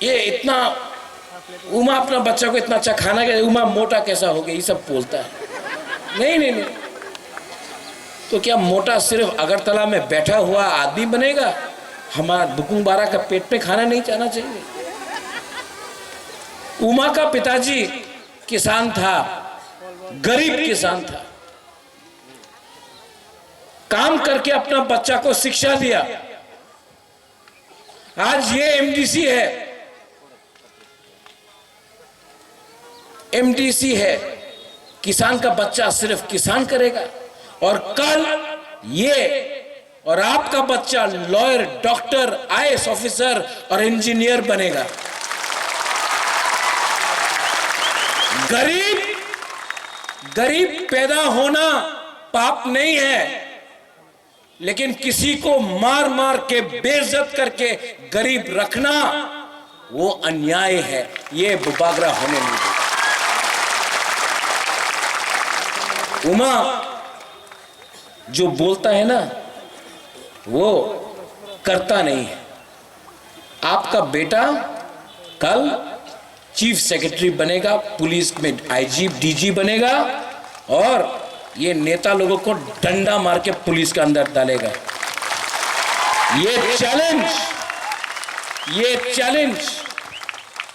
ये इतना उमा अपना बच्चा को इतना अच्छा खाना के उमा मोटा कैसा हो गया, ये सब बोलता है। नहीं नहीं नहीं, तो क्या मोटा सिर्फ अगरतला में बैठा हुआ आदमी बनेगा? हमारा बुकुंग बारा का पेट में खाना नहीं जाना चाहिए। उमा का पिताजी किसान था, गरीब किसान था, काम करके अपना बच्चा को शिक्षा दिया। आज ये एमडीसी है, एमडीसी है, किसान का बच्चा सिर्फ किसान करेगा, और कल ये और आपका बच्चा लॉयर, डॉक्टर, आईएएस ऑफिसर और इंजीनियर बनेगा। गरीब पैदा होना पाप नहीं है, लेकिन किसी को मार मार के बेइज्जत करके गरीब रखना वो अन्याय है। ये बुबागरा होने नहीं देगा। उमा जो बोलता है ना वो करता नहीं है। आपका बेटा कल चीफ सेक्रेटरी बनेगा, पुलिस में आईजी डीजी बनेगा, और ये नेता लोगों को डंडा मार के पुलिस के अंदर डालेगा। ये चैलेंज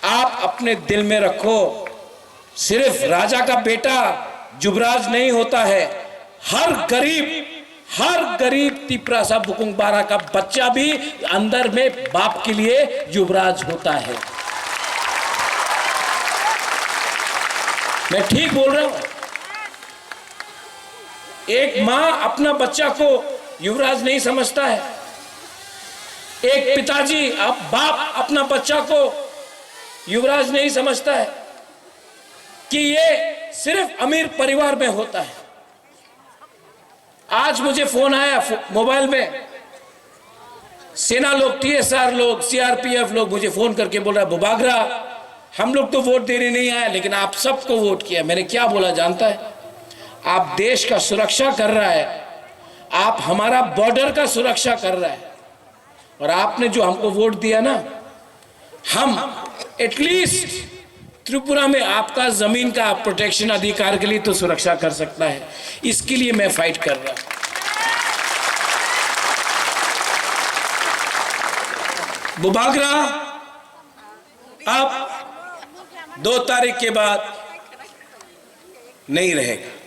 आप अपने दिल में रखो। सिर्फ राजा का बेटा युवराज नहीं होता है, हर गरीब तिपरासा बुकुंग बारा का बच्चा भी अंदर में बाप के लिए युवराज होता है। मैं ठीक बोल रहा हूं? एक मां अपना बच्चा को युवराज नहीं समझता है, एक पिताजी बाप अपना बच्चा को युवराज नहीं समझता है कि ये सिर्फ अमीर परिवार में होता है। आज मुझे फोन आया मोबाइल में, सेना लोग, टीएसआर लोग, सीआरपीएफ लोग मुझे फोन करके बोल रहा है, बुबागरा हम लोग तो वोट देने नहीं आए, लेकिन आप सबको वोट किया। मैंने क्या बोला जानता है? आप देश का सुरक्षा कर रहा है, आप हमारा बॉर्डर का सुरक्षा कर रहा है, और आपने जो हमको वोट दिया ना, हम एटलीस्ट त्रिपुरा में आपका जमीन का प्रोटेक्शन अधिकार के लिए तो सुरक्षा कर सकता है। इसके लिए मैं फाइट कर रहा हूं। बुबागरा अब 2 तारीख के बाद नहीं रहेगा।